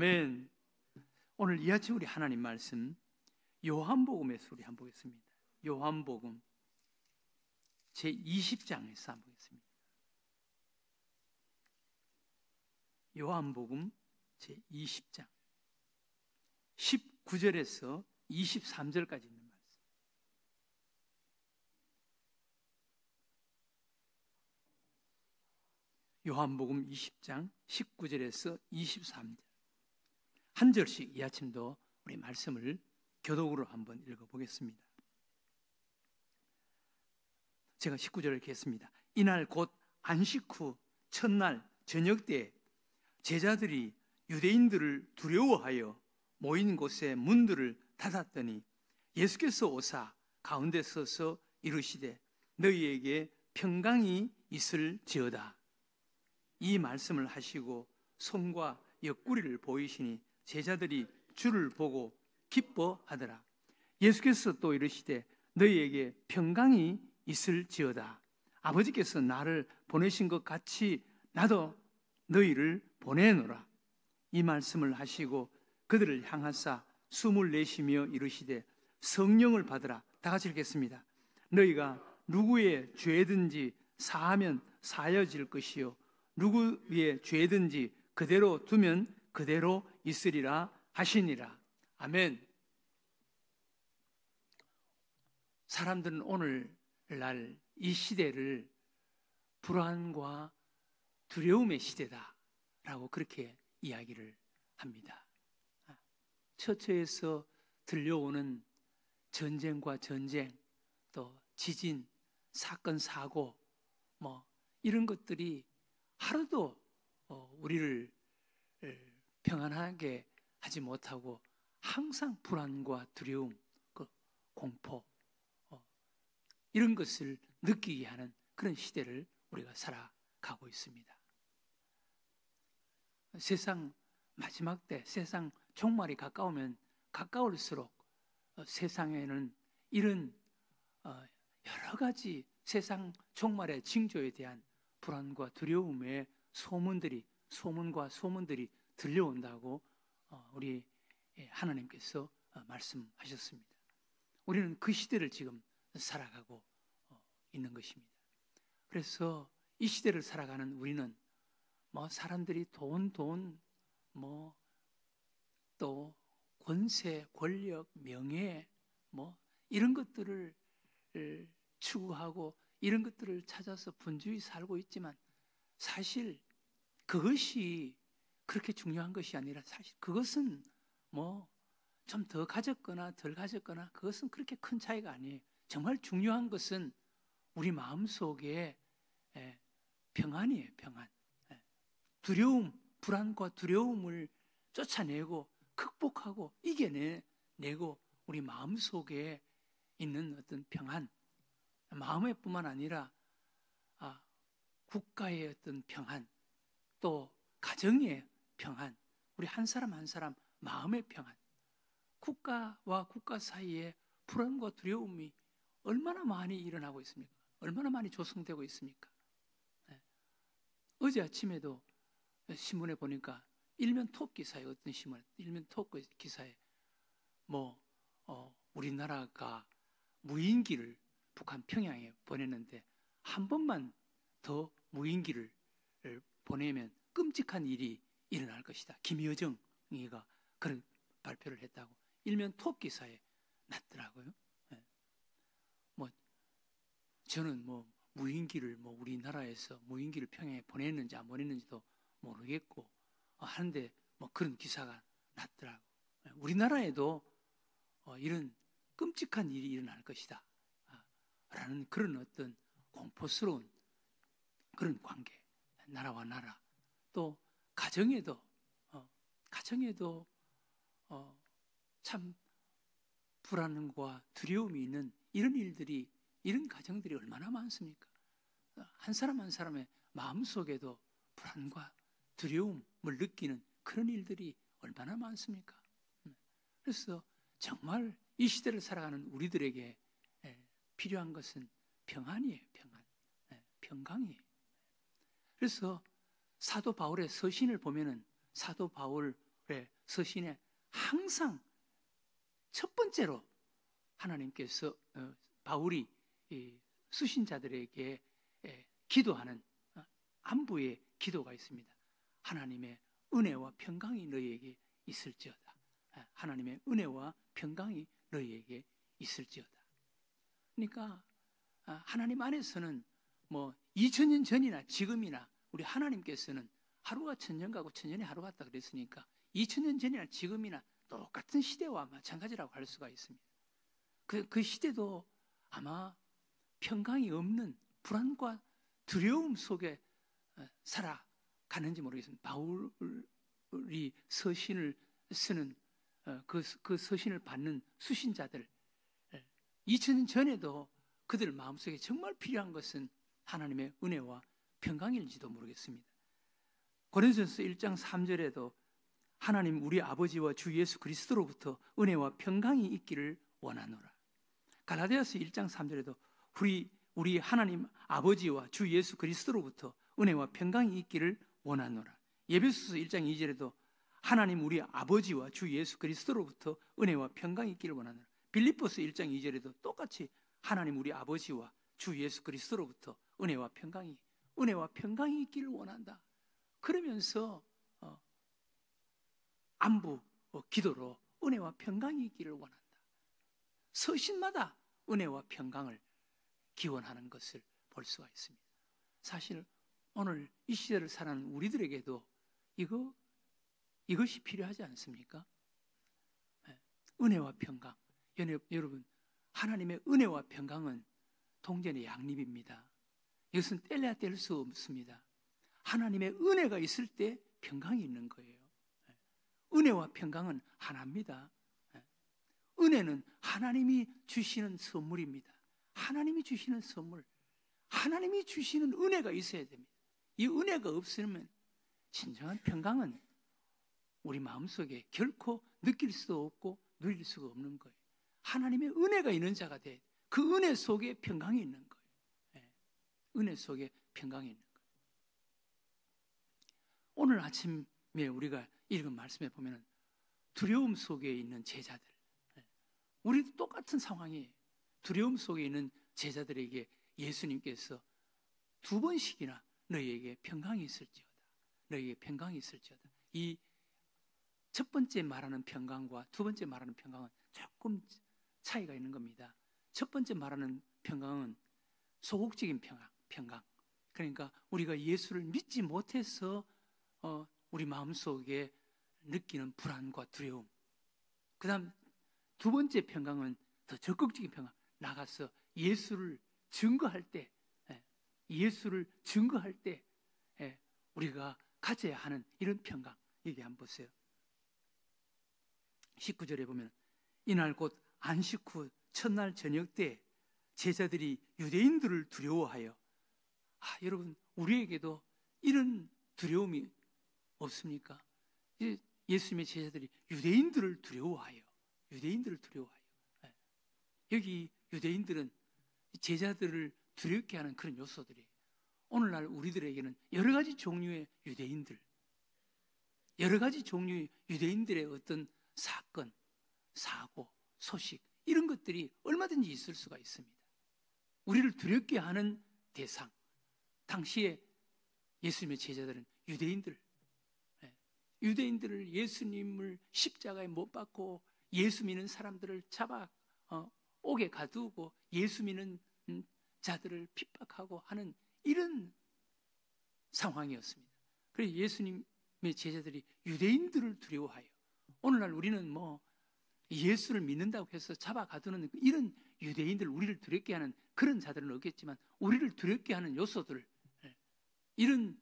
아멘. 오늘 이 아침 우리 하나님 말씀 요한복음에서 우리 한번 보겠습니다. 요한복음 제20장에서 한번 보겠습니다. 요한복음 제20장 19절에서 23절까지 있는 말씀. 요한복음 20장 19절에서 23절. 한 절씩 이 아침도 우리 말씀을 교독으로 한번 읽어보겠습니다. 제가 19절을 읽겠습니다. 이날 곧 안식 후 첫날 저녁 때 제자들이 유대인들을 두려워하여 모인 곳에 문들을 닫았더니 예수께서 오사 가운데 서서 이르시되 너희에게 평강이 있을지어다. 이 말씀을 하시고 손과 옆구리를 보이시니 제자들이 주를 보고 기뻐하더라. 예수께서 또 이르시되 너희에게 평강이 있을지어다. 아버지께서 나를 보내신 것 같이 나도 너희를 보내노라. 이 말씀을 하시고 그들을 향하사 숨을 내쉬며 이르시되 성령을 받으라. 다 같이 읽겠습니다. 너희가 누구의 죄든지 사하면 사여질 것이요 누구의 죄든지 그대로 두면 그대로 있으리라 하시니라. 아멘. 사람들은 오늘날 이 시대를 불안과 두려움의 시대다라고 그렇게 이야기를 합니다. 처처에서 들려오는 전쟁과 전쟁, 또 지진, 사건, 사고, 이런 것들이 하루도 우리를 평안하게 하지 못하고 항상 불안과 두려움, 공포, 이런 것을 느끼게 하는 그런 시대를 우리가 살아가고 있습니다. 세상 마지막 때, 세상 종말이 가까우면 가까울수록 세상에는 이런 여러 가지 세상 종말의 징조에 대한 불안과 두려움의 소문과 소문들이 들려온다고 우리 하나님께서 말씀하셨습니다. 우리는 그 시대를 지금 살아가고 있는 것입니다. 그래서 이 시대를 살아가는 우리는 사람들이 돈, 또 권세, 권력, 명예, 이런 것들을 추구하고 이런 것들을 찾아서 분주히 살고 있지만 사실 그것이 그렇게 중요한 것이 아니라 사실 그것은 좀 더 가졌거나 덜 가졌거나 그것은 그렇게 큰 차이가 아니에요. 정말 중요한 것은 우리 마음속에 평안이에요. 평안. 두려움, 불안과 두려움을 쫓아내고 극복하고 이겨내고 우리 마음속에 있는 어떤 평안, 마음의 뿐만 아니라 국가의 어떤 평안, 또 가정의 평안, 우리 한 사람 한 사람 마음의 평안, 국가와 국가 사이에 불안과 두려움이 얼마나 많이 일어나고 있습니까? 얼마나 많이 조성되고 있습니까? 어제 아침에도 신문에 보니까 일면 톱 기사에 어떤 신문, 일면 톱 기사에 우리나라가 무인기를 북한 평양에 보냈는데 한 번만 더 무인기를 보내면 끔찍한 일이 일어날 것이다. 김여정이가 그런 발표를 했다고 일면 톱 기사에 났더라고요. 저는 무인기를 우리나라에서 무인기를 평양에 보냈는지 안 보냈는지도 모르겠고 하는데 그런 기사가 났더라고. 우리나라에도 이런 끔찍한 일이 일어날 것이다 라는 그런 어떤 공포스러운 그런 관계, 나라와 나라, 또 가정에도 참 불안과 두려움이 있는 이런 일들이, 이런 가정들이 얼마나 많습니까? 한 사람 한 사람의 마음속에도 불안과 두려움을 느끼는 그런 일들이 얼마나 많습니까? 그래서 정말 이 시대를 살아가는 우리들에게 필요한 것은 평안이에요. 평강이에요. 그래서 사도 바울의 서신을 보면은 사도 바울 서신에 항상 첫 번째로 하나님께서 바울이 수신자들에게 기도하는 안부의 기도가 있습니다. 하나님의 은혜와 평강이 너희에게 있을지어다. 하나님의 은혜와 평강이 너희에게 있을지어다. 그러니까 하나님 안에서는 뭐 2000년 전이나 지금이나 우리 하나님께서는 하루가 천년 가고 천년이 하루 같다 그랬으니까 2000년 전이나 지금이나 똑같은 시대와 마찬가지라고 할 수가 있습니다. 그 시대도 아마 평강이 없는 불안과 두려움 속에 살아가는지 모르겠습니다. 바울이 서신을 쓰는 그 서신을 받는 수신자들 2000년 전에도 그들 마음속에 정말 필요한 것은 하나님의 은혜와 평강일지도 모르겠습니다. 고린도전서 1장 3절에도 하나님 우리 아버지와 주 예수 그리스도로부터 은혜와 평강이 있기를 원하노라. 갈라디아서 1장 3절에도 우리 하나님 아버지와 주 예수 그리스도로부터 은혜와 평강이 있기를 원하노라. 에베소서 1장 2절에도 하나님 우리 아버지와 주 예수 그리스도로부터 은혜와 평강이 있기를 원하노라. 빌립보서 1장 2절에도 똑같이 하나님 우리 아버지와 주 예수 그리스도로부터 은혜와 평강이 있기를 원한다. 그러면서 안부 기도로 은혜와 평강이 있기를 원한다. 서신마다 은혜와 평강을 기원하는 것을 볼 수가 있습니다. 사실 오늘 이 시대를 사는 우리들에게도 이것이 필요하지 않습니까? 은혜와 평강. 여러분, 하나님의 은혜와 평강은 동전의 양립입니다. 이것은 뗄래야 뗄 수 없습니다. 하나님의 은혜가 있을 때 평강이 있는 거예요. 은혜와 평강은 하나입니다. 은혜는 하나님이 주시는 선물입니다. 하나님이 주시는 선물, 하나님이 주시는 은혜가 있어야 됩니다. 이 은혜가 없으면 진정한 평강은 우리 마음속에 결코 느낄 수도 없고 누릴 수가 없는 거예요. 하나님의 은혜가 있는 자가 돼야 돼요. 그 은혜 속에 평강이 있는 거예요. 은혜 속에 평강이 있는 거예요. 오늘 아침에 우리가 읽은 말씀에 보면 두려움 속에 있는 제자들, 우리도 똑같은 상황이에요. 두려움 속에 있는 제자들에게 예수님께서 2번씩이나 너희에게 평강이 있을지어다. 너희에게 평강이 있을지어다. 이 첫 번째 말하는 평강과 두 번째 말하는 평강은 조금 차이가 있는 겁니다. 첫 번째 말하는 평강은 소극적인 평강. 그러니까 우리가 예수를 믿지 못해서 우리 마음속에 느끼는 불안과 두려움. 그 다음 두 번째 평강은 더 적극적인 평강. 나가서 예수를 증거할 때 우리가 가져야 하는 이런 평강. 여기 한번 보세요. 19절에 보면 이날 곧 안식 후 첫날 저녁 때 제자들이 유대인들을 두려워하여 여러분 우리에게도 이런 두려움이 없습니까? 예수님의 제자들이 유대인들을 두려워하여 여기 유대인들은 제자들을 두렵게 하는 그런 요소들이에요. 오늘날 우리들에게는 여러 가지 종류의 유대인들, 여러 가지 종류의 유대인들의 어떤 사건, 사고, 소식 이런 것들이 얼마든지 있을 수가 있습니다. 우리를 두렵게 하는 대상, 당시에 예수님의 제자들은 유대인들을 예수님을 십자가에 못 박고 예수 믿는 사람들을 잡아 옥에 가두고 예수 믿는 자들을 핍박하고 하는 이런 상황이었습니다. 그래서 예수님의 제자들이 유대인들을 두려워하여 오늘날 우리는 예수를 믿는다고 해서 잡아 가두는 이런 유대인들, 우리를 두렵게 하는 그런 자들은 없겠지만 우리를 두렵게 하는 요소들, 이런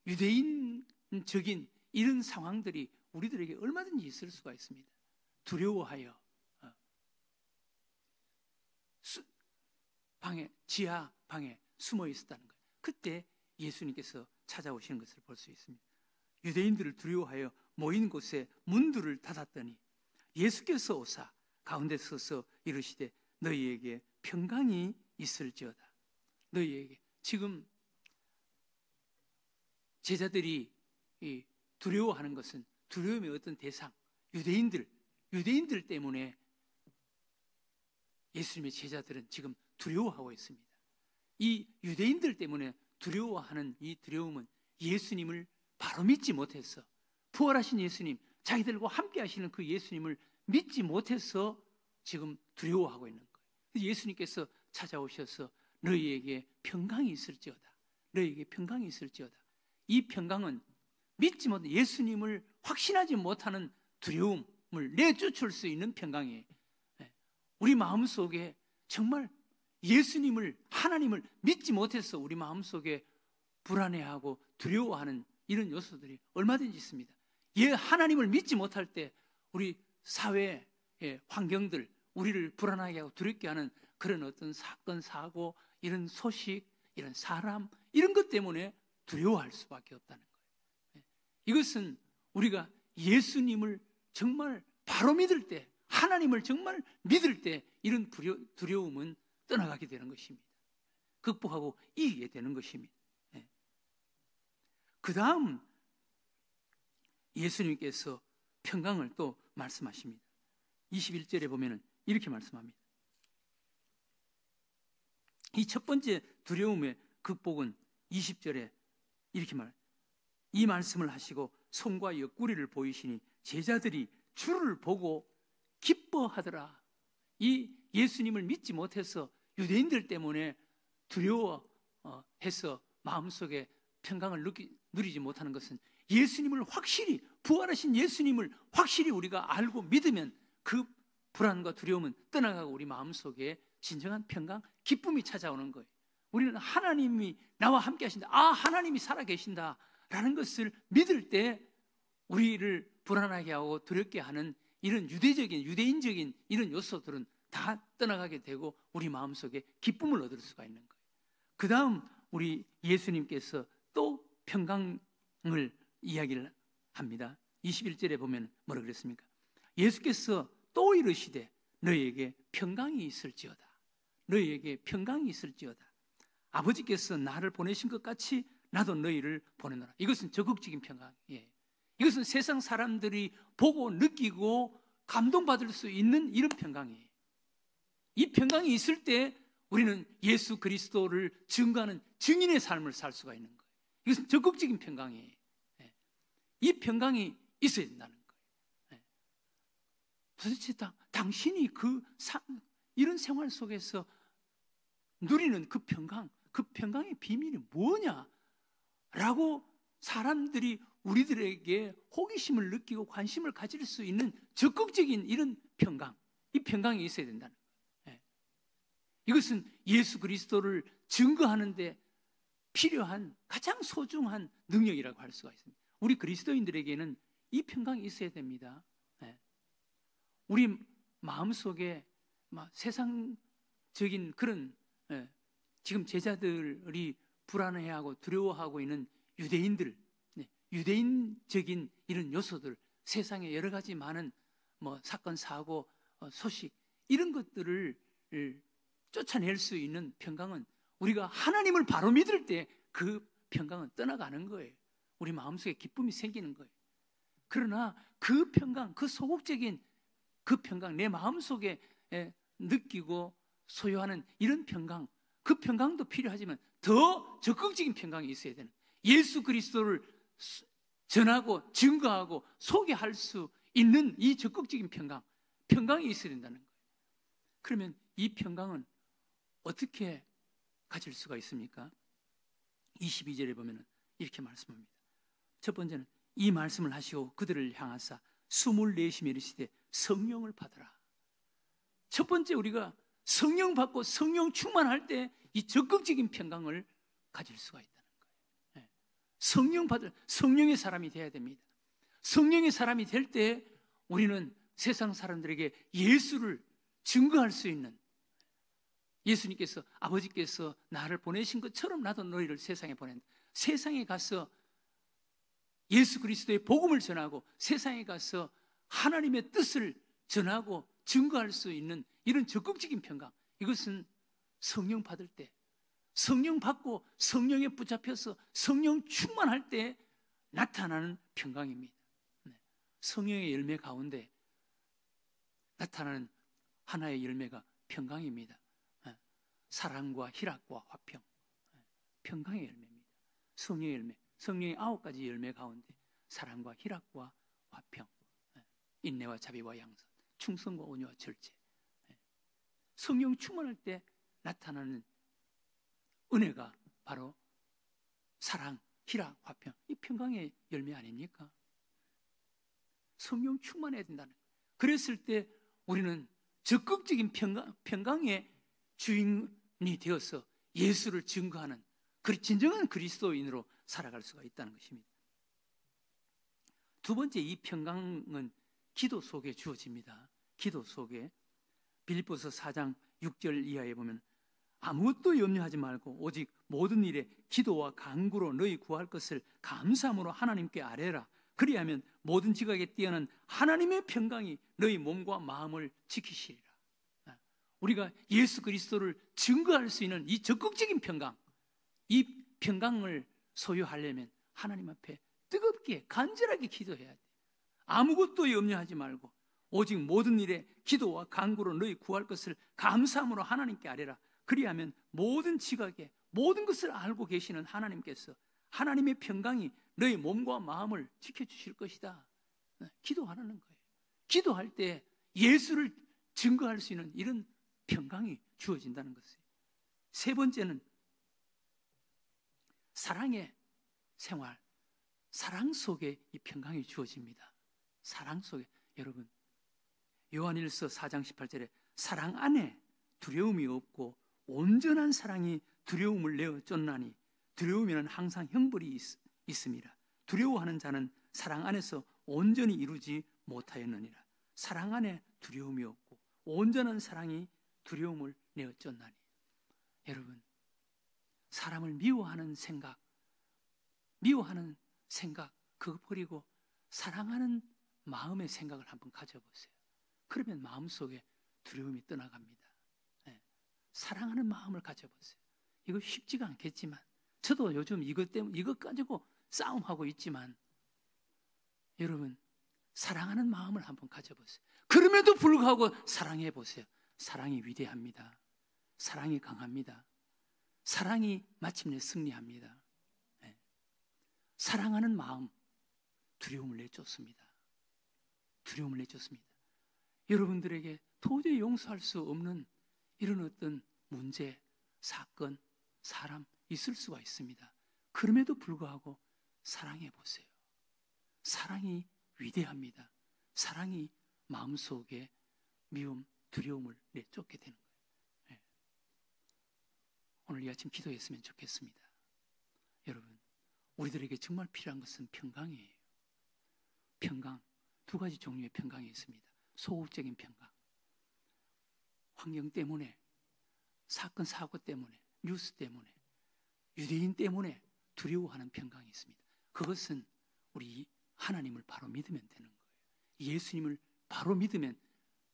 유대인적인 이런 상황들이 우리들에게 얼마든지 있을 수가 있습니다. 두려워하여 지하 방에 숨어 있었다는 거예요. 그때 예수님께서 찾아오시는 것을 볼 수 있습니다. 유대인들을 두려워하여 모인 곳에 문들을 닫았더니 예수께서 오사 가운데 서서 이르시되 너희에게 평강이 있을지어다. 너희에게 지금 제자들이 두려워하는 것은 두려움의 어떤 대상, 유대인들 때문에 예수님의 제자들은 지금 두려워하고 있습니다. 이 유대인들 때문에 두려워하는 이 두려움은 예수님을 바로 믿지 못해서, 부활하신 예수님, 자기들과 함께 하시는 그 예수님을 믿지 못해서 지금 두려워하고 있는 거예요. 예수님께서 찾아오셔서 너희에게 평강이 있을지어다. 너희에게 평강이 있을지어다. 이 평강은 믿지 못한 예수님을 확신하지 못하는 두려움을 내쫓을 수 있는 평강이에요. 우리 마음속에 정말 예수님을, 하나님을 믿지 못해서 우리 마음속에 불안해하고 두려워하는 이런 요소들이 얼마든지 있습니다. 하나님을 믿지 못할 때 우리 사회의 환경들, 우리를 불안하게 하고 두렵게 하는 그런 어떤 사건, 사고, 이런 소식, 이런 사람, 이런 것 때문에 두려워할 수밖에 없다는 거예요. 이것은 우리가 예수님을 정말 바로 믿을 때, 하나님을 정말 믿을 때 이런 두려움은 떠나가게 되는 것입니다. 극복하고 이기게 되는 것입니다. 그 다음 예수님께서 평강을 또 말씀하십니다. 21절에 보면 이렇게 말씀합니다. 이 첫 번째 두려움의 극복은 20절에 이렇게 이 말씀을 하시고 손과 옆구리를 보이시니 제자들이 주를 보고 기뻐하더라. 이 예수님을 믿지 못해서 유대인들 때문에 두려워해서 마음속에 평강을 누리지 못하는 것은 예수님을 확실히, 부활하신 예수님을 확실히 우리가 알고 믿으면 그 불안과 두려움은 떠나가고 우리 마음속에 진정한 평강, 기쁨이 찾아오는 거예요. 우리는 하나님이 나와 함께 하신다, 하나님이 살아계신다 라는 것을 믿을 때 우리를 불안하게 하고 두렵게 하는 이런 유대인적인 이런 요소들은 다 떠나가게 되고 우리 마음속에 기쁨을 얻을 수가 있는 거예요. 그 다음 우리 예수님께서 또 평강을 이야기를 합니다. 21절에 보면 뭐라 그랬습니까? 예수께서 또 이르시되 너희에게 평강이 있을지어다. 너희에게 평강이 있을지어다. 아버지께서 나를 보내신 것 같이 나도 너희를 보내노라. 이것은 적극적인 평강이에요. 이것은 세상 사람들이 보고 느끼고 감동받을 수 있는 이런 평강이에요. 이 평강이 있을 때 우리는 예수 그리스도를 증거하는 증인의 삶을 살 수가 있는 거예요. 이것은 적극적인 평강이에요. 이 평강이 있어야 된다는 거예요. 도대체 당신이 이런 생활 속에서 누리는 그 평강의 비밀이 뭐냐? 라고 사람들이 우리들에게 호기심을 느끼고 관심을 가질 수 있는 적극적인 이런 평강, 이 평강이 있어야 된다는 거예요. 이것은 예수 그리스도를 증거하는 데 필요한 가장 소중한 능력이라고 할 수가 있습니다. 우리 그리스도인들에게는 이 평강이 있어야 됩니다. 우리 마음속에 세상적인 그런 지금 제자들이 불안해하고 두려워하고 있는 유대인적인 이런 요소들, 세상에 여러 가지 많은 사건, 사고, 소식, 이런 것들을 쫓아낼 수 있는 평강은 우리가 하나님을 바로 믿을 때 그 평강은 떠나가는 거예요. 우리 마음속에 기쁨이 생기는 거예요. 그러나 그 평강, 그 소극적인 그 평강, 내 마음속에 느끼고 소유하는 이런 평강, 그 평강도 필요하지만 더 적극적인 평강이 있어야 되는, 예수 그리스도를 전하고 증거하고 소개할 수 있는 이 적극적인 평강이 있어야 된다는 거예요. 그러면 이 평강은 어떻게 가질 수가 있습니까? 22절에 보면 이렇게 말씀합니다. 첫 번째는 이 말씀을 하시고 그들을 향하사 숨을 내쉬며 이르시되 성령을 받으라. 첫 번째, 우리가 성령 받고 성령 충만할 때 이 적극적인 평강을 가질 수가 있다는 거예요. 성령 받을, 성령의 사람이 되어야 됩니다. 성령의 사람이 될 때 우리는 세상 사람들에게 예수를 증거할 수 있는, 예수님께서, 아버지께서 나를 보내신 것처럼 나도 너희를 세상에 보낸다. 세상에 가서 예수 그리스도의 복음을 전하고 세상에 가서 하나님의 뜻을 전하고 증거할 수 있는 이런 적극적인 평강, 이것은 성령 받을 때, 성령 받고 성령에 붙잡혀서 성령 충만할 때 나타나는 평강입니다. 성령의 열매 가운데 나타나는 하나의 열매가 평강입니다. 사랑과 희락과 화평, 평강의 열매입니다. 성령의 열매, 성령의 9가지 열매 가운데 사랑과 희락과 화평, 인내와 자비와 양선, 충성과 온유와 절제. 성령 충만할 때 나타나는 은혜가 바로 사랑, 희락, 화평, 이 평강의 열매 아닙니까? 성령 충만해야 된다는 거예요. 그랬을 때 우리는 적극적인 평강의 주인이 되어서 예수를 증거하는 진정한 그리스도인으로 살아갈 수가 있다는 것입니다. 두 번째, 이 평강은 기도 속에 주어집니다. 기도 속에 빌립보서 4장 6절 이하에 보면 아무것도 염려하지 말고 오직 모든 일에 기도와 간구로 너희 구할 것을 감사함으로 하나님께 아뢰라. 그리하면 모든 지각에 뛰어난 하나님의 평강이 너희 몸과 마음을 지키시리라. 우리가 예수 그리스도를 증거할 수 있는 이 적극적인 평강, 이 평강을 소유하려면 하나님 앞에 뜨겁게 간절하게 기도해야 돼. 아무것도 염려하지 말고 오직 모든 일에 기도와 간구로 너희 구할 것을 감사함으로 하나님께 아뢰라. 그리하면 모든 지각에 모든 것을 알고 계시는 하나님께서 하나님의 평강이 너희 몸과 마음을 지켜주실 것이다. 기도하라는 거예요. 기도할 때 예수를 증거할 수 있는 이런 평강이 주어진다는 것이에요. 세 번째는 사랑의 생활, 사랑 속에 이 평강이 주어집니다. 사랑 속에, 여러분, 요한일서 4장 18절에 사랑 안에 두려움이 없고 온전한 사랑이 두려움을 내어 쫓나니 두려움에는 항상 형벌이 있습니다. 두려워하는 자는 사랑 안에서 온전히 이루지 못하였느니라. 사랑 안에 두려움이 없고 온전한 사랑이 두려움을 내어 쫓나니. 여러분, 사람을 미워하는 생각 그거 버리고 사랑하는 마음의 생각을 한번 가져보세요. 그러면 마음속에 두려움이 떠나갑니다. 사랑하는 마음을 가져보세요. 이거 쉽지가 않겠지만 저도 요즘 이것 가지고 싸움하고 있지만 여러분, 사랑하는 마음을 한번 가져보세요. 그럼에도 불구하고 사랑해 보세요. 사랑이 위대합니다. 사랑이 강합니다. 사랑이 마침내 승리합니다. 사랑하는 마음, 두려움을 내쫓습니다. 두려움을 내쫓습니다. 여러분들에게 도저히 용서할 수 없는 이런 어떤 문제, 사건, 사람 있을 수가 있습니다. 그럼에도 불구하고 사랑해 보세요. 사랑이 위대합니다. 사랑이 마음속에 미움, 두려움을 내쫓게 되는 거예요. 오늘 이 아침 기도했으면 좋겠습니다. 여러분, 우리들에게 정말 필요한 것은 평강이에요. 평강, 두 가지 종류의 평강이 있습니다. 소극적인 평강, 환경 때문에, 사건 사고 때문에, 뉴스 때문에, 유대인 때문에 두려워하는 평강이 있습니다. 그것은 우리 하나님을 바로 믿으면 되는 거예요. 예수님을 바로 믿으면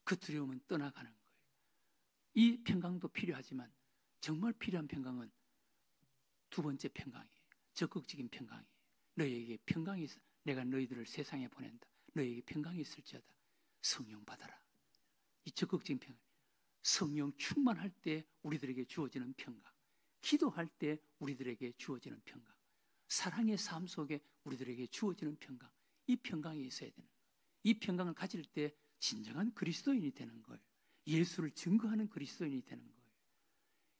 그 두려움은 떠나가는 거예요. 이 평강도 필요하지만 정말 필요한 평강은 두 번째 평강이에요. 적극적인 평강이에요. 너희에게 평강이 있어. 내가 너희들을 세상에 보낸다. 너희에게 평강이 있을지어다. 성령 받아라. 이 적극적인 평강. 성령 충만할 때 우리들에게 주어지는 평강. 기도할 때 우리들에게 주어지는 평강. 사랑의 삶 속에 우리들에게 주어지는 평강. 이 평강이 있어야 되는 거예요. 이 평강을 가질 때 진정한 그리스도인이 되는 거예요. 예수를 증거하는 그리스도인이 되는 거예요.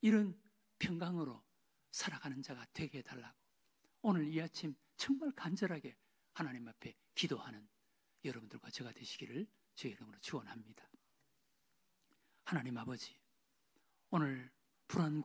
이런 평강으로 살아가는 자가 되게 해달라고 오늘 이 아침 정말 간절하게 하나님 앞에 기도하는 여러분들과 제가 되시기를 주의 이름으로 축원합니다. 하나님 아버지, 오늘 불안